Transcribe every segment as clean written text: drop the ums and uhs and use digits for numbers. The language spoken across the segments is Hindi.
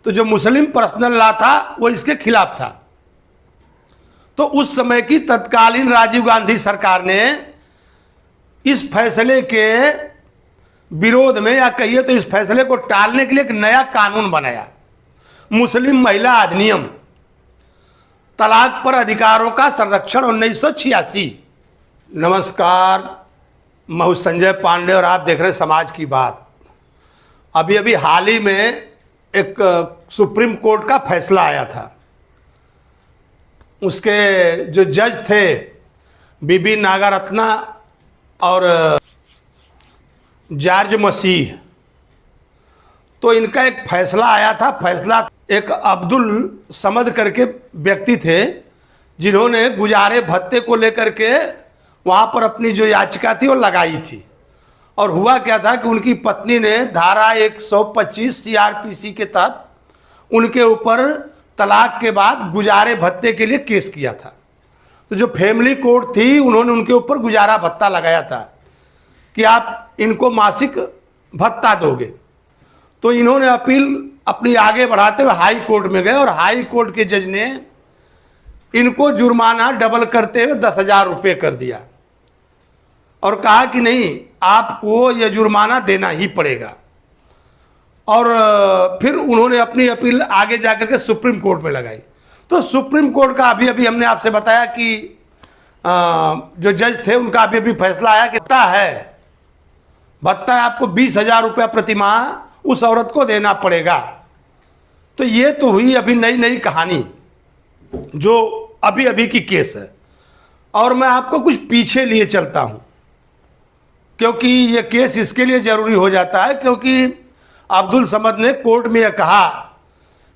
तो जो मुस्लिम पर्सनल लॉ था वो इसके खिलाफ था। तो उस समय की तत्कालीन राजीव गांधी सरकार ने इस फैसले के विरोध में, या कहिए तो इस फैसले को टालने के लिए एक नया कानून बनाया, मुस्लिम महिला अधिनियम, तलाक पर अधिकारों का संरक्षण 1986। नमस्कार, मैं संजय पांडे और आप देख रहे हैं समाज की बात। अभी अभी हाल ही में एक सुप्रीम कोर्ट का फैसला आया था। उसके जो जज थे बीबी नागारत्ना और जॉर्ज मसीह, तो इनका एक फैसला आया था। फैसला एक अब्दुल समद करके व्यक्ति थे जिन्होंने गुजारे भत्ते को लेकर के वहाँ पर अपनी जो याचिका थी वो लगाई थी। और हुआ क्या था कि उनकी पत्नी ने धारा 125 सीआरपीसी के तहत उनके ऊपर तलाक के बाद गुजारे भत्ते के लिए केस किया था। तो जो फैमिली कोर्ट थी उन्होंने उनके ऊपर गुजारा भत्ता लगाया था कि आप इनको मासिक भत्ता दोगे। तो इन्होंने अपील अपनी आगे बढ़ाते हुए हाई कोर्ट में गए और हाई कोर्ट के जज ने इनको जुर्माना डबल करते हुए 10,000 रुपये कर दिया और कहा कि नहीं, आपको यह जुर्माना देना ही पड़ेगा। और फिर उन्होंने अपनी अपील आगे जाकर के सुप्रीम कोर्ट में लगाई। तो सुप्रीम कोर्ट का अभी अभी हमने आपसे बताया कि जो जज थे उनका अभी अभी फैसला आया कि भत्ता आपको 20,000 रुपया प्रति माह उस औरत को देना पड़ेगा। तो ये तो हुई अभी नई नई कहानी जो अभी अभी की केस है। और मैं आपको कुछ पीछे लिए चलता हूँ, क्योंकि ये केस इसके लिए ज़रूरी हो जाता है क्योंकि अब्दुल समद ने कोर्ट में यह कहा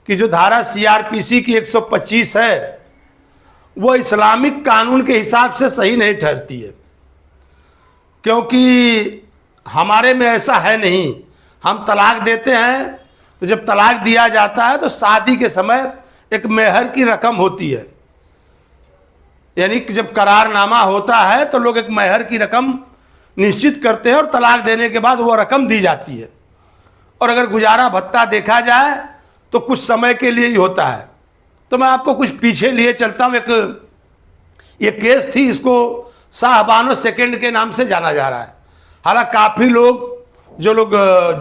कि जो धारा सीआरपीसी की 125 है वो इस्लामिक कानून के हिसाब से सही नहीं ठहरती है, क्योंकि हमारे में ऐसा है नहीं। हम तलाक देते हैं तो जब तलाक दिया जाता है तो शादी के समय एक मेहर की रकम होती है, यानी कि जब करारनामा होता है तो लोग एक मेहर की रकम निश्चित करते हैं और तलाक देने के बाद वो रकम दी जाती है। और अगर गुजारा भत्ता देखा जाए तो कुछ समय के लिए ही होता है। तो मैं आपको कुछ पीछे लिए चलता हूँ। एक ये केस थी, इसको शाहबानो सेकंड के नाम से जाना जा रहा है। हालांकि काफ़ी लोग जो लोग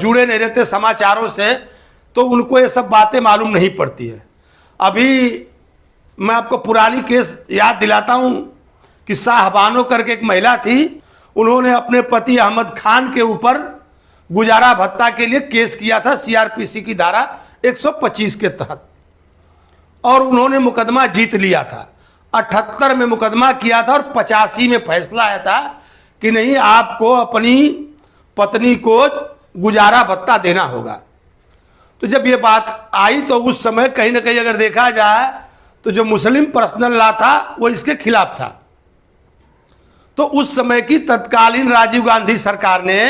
जुड़े नहीं रहते समाचारों से, तो उनको ये सब बातें मालूम नहीं पड़ती है। अभी मैं आपको पुरानी केस याद दिलाता हूँ कि शाहबानो करके एक महिला थी, उन्होंने अपने पति अहमद खान के ऊपर गुजारा भत्ता के लिए केस किया था सीआरपीसी की धारा 125 के तहत, और उन्होंने मुकदमा जीत लिया था। 78 में मुकदमा किया था और 85 में फैसला आया था कि नहीं, आपको अपनी पत्नी को गुजारा भत्ता देना होगा। तो जब ये बात आई तो उस समय कहीं ना कहीं अगर देखा जाए तो जो मुस्लिम पर्सनल लॉ था वो इसके खिलाफ था। तो उस समय की तत्कालीन राजीव गांधी सरकार ने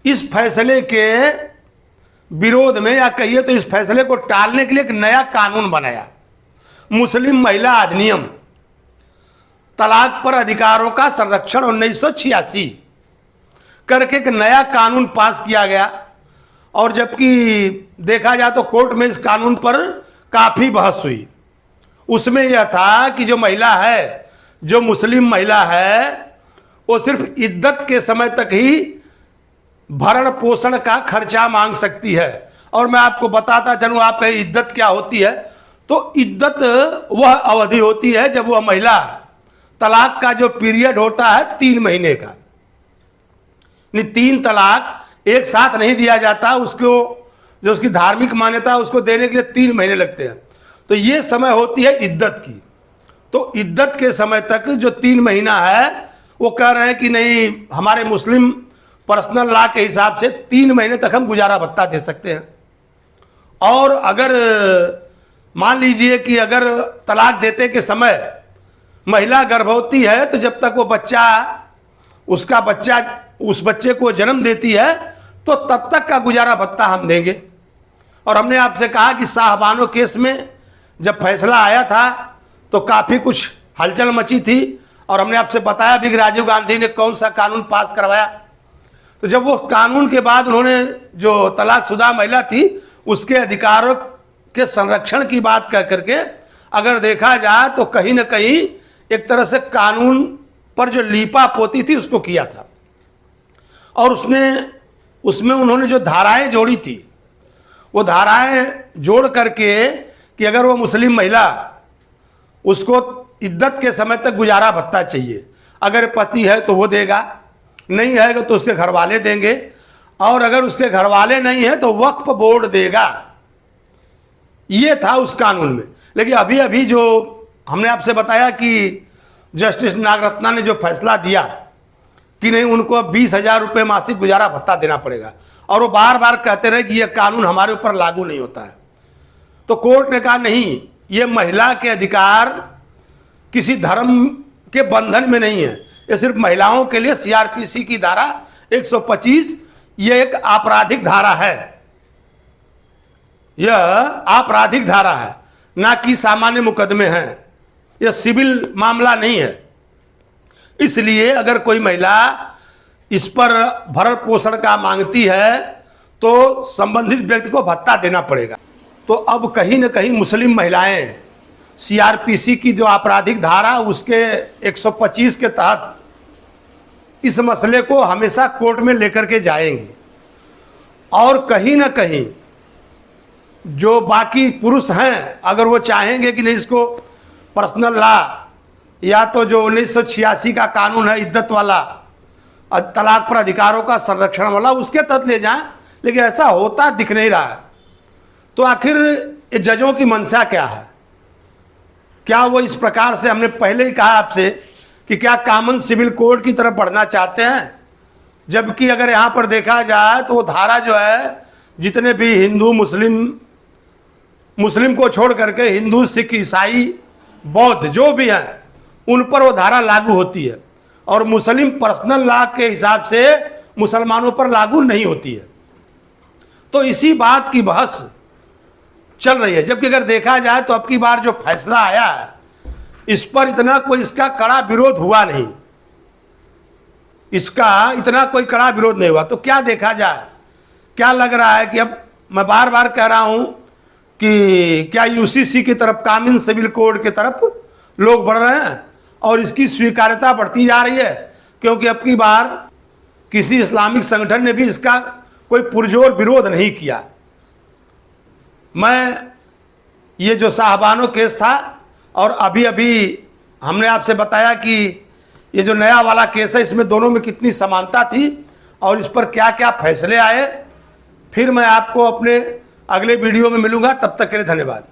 इस फैसले के विरोध में, या कहिए तो इस फैसले को टालने के लिए एक नया कानून बनाया, मुस्लिम महिला अधिनियम, तलाक पर अधिकारों का संरक्षण 1986 करके एक नया कानून पास किया गया। और जबकि देखा जाए तो कोर्ट में इस कानून पर काफ़ी बहस हुई। उसमें यह था कि जो महिला है, जो मुस्लिम महिला है, वो सिर्फ इद्दत के समय तक ही भरण पोषण का खर्चा मांग सकती है। और मैं आपको बताता चलूँ, आप कहीं इद्दत क्या होती है, तो इद्दत वह अवधि होती है जब वह महिला, तलाक का जो पीरियड होता है 3 महीने का, 3 तलाक एक साथ नहीं दिया जाता, उसको जो उसकी धार्मिक मान्यता है उसको देने के लिए 3 महीने लगते हैं। तो ये समय होती है इद्दत की। तो इद्दत के समय तक जो 3 महीना है वो कह रहे हैं कि नहीं, हमारे मुस्लिम पर्सनल लॉ के हिसाब से 3 महीने तक हम गुजारा भत्ता दे सकते हैं। और अगर मान लीजिए कि अगर तलाक देते के समय महिला गर्भवती है तो जब तक वो उस बच्चे को जन्म देती है तो तब तक का गुजारा भत्ता हम देंगे। और हमने आपसे कहा कि शाहबानो केस में जब फैसला आया था तो काफ़ी कुछ हलचल मची थी, और हमने आपसे बताया भी कि राजीव गांधी ने कौन सा कानून पास करवाया। तो जब वो कानून के बाद उन्होंने जो तलाकशुदा महिला थी उसके अधिकारों के संरक्षण की बात कह करके अगर देखा जाए तो कहीं ना कहीं एक तरह से कानून पर जो लीपा पोती थी उसको किया था। और उसमें उन्होंने जो धाराएं जोड़ी थी, वो धाराएं जोड़ करके कि अगर वो मुस्लिम महिला, उसको इद्दत के समय तक गुजारा भत्ता चाहिए, अगर पति है तो वो देगा, नहीं है तो उसके घर वाले देंगे, और अगर उसके घर वाले नहीं है तो वक्फ बोर्ड देगा। ये था उस कानून में। लेकिन अभी अभी जो हमने आपसे बताया कि जस्टिस नागरत्ना ने जो फैसला दिया कि नहीं, उनको 20,000 रुपये मासिक गुजारा भत्ता देना पड़ेगा, और वो बार बार कहते रहे कि यह कानून हमारे ऊपर लागू नहीं होता है। तो कोर्ट ने कहा नहीं, ये महिला के अधिकार किसी धर्म के बंधन में नहीं है, ये सिर्फ महिलाओं के लिए सीआरपीसी की धारा 125 ये एक आपराधिक धारा है, यह आपराधिक धारा है, ना कि सामान्य मुकदमे हैं, यह सिविल मामला नहीं है। इसलिए अगर कोई महिला इस पर भरण पोषण का मांगती है तो संबंधित व्यक्ति को भत्ता देना पड़ेगा। तो अब कहीं न कहीं मुस्लिम महिलाएं सीआरपीसी की जो आपराधिक धारा उसके 125 के तहत इस मसले को हमेशा कोर्ट में लेकर के जाएंगे, और कहीं ना कहीं जो बाकी पुरुष हैं अगर वो चाहेंगे कि नहीं, इसको पर्सनल लॉ या तो जो 1986 का कानून है इद्दत वाला, तलाक पर अधिकारों का संरक्षण वाला, उसके तहत ले जाएं, लेकिन ऐसा होता दिख नहीं रहा है। तो आखिर ये जजों की मंशा क्या है? क्या वो इस प्रकार से, हमने पहले ही कहा आपसे कि क्या कॉमन सिविल कोड की तरफ बढ़ना चाहते हैं, जबकि अगर यहाँ पर देखा जाए तो वो धारा जो है जितने भी हिंदू मुस्लिम को छोड़ करके हिंदू, सिख, ईसाई, बौद्ध जो भी हैं उन पर वो धारा लागू होती है, और मुस्लिम पर्सनल लॉ के हिसाब से मुसलमानों पर लागू नहीं होती है। तो इसी बात की बहस चल रही है, जबकि अगर देखा जाए तो अब की बार जो फैसला आया है इस पर इतना कोई इसका कड़ा विरोध हुआ नहीं, इसका इतना कोई कड़ा विरोध नहीं हुआ। तो क्या देखा जाए, क्या लग रहा है कि अब मैं बार बार कह रहा हूं कि क्या यूसीसी की तरफ, कॉमन सिविल कोड की तरफ लोग बढ़ रहे हैं और इसकी स्वीकार्यता बढ़ती जा रही है, क्योंकि अब की बार किसी इस्लामिक संगठन ने भी इसका कोई पुरजोर विरोध नहीं किया। मैं ये जो साहबानो केस था और अभी अभी हमने आपसे बताया कि ये जो नया वाला केस है इसमें दोनों में कितनी समानता थी और इस पर क्या क्या फैसले आए, फिर मैं आपको अपने अगले वीडियो में मिलूंगा। तब तक के लिए धन्यवाद।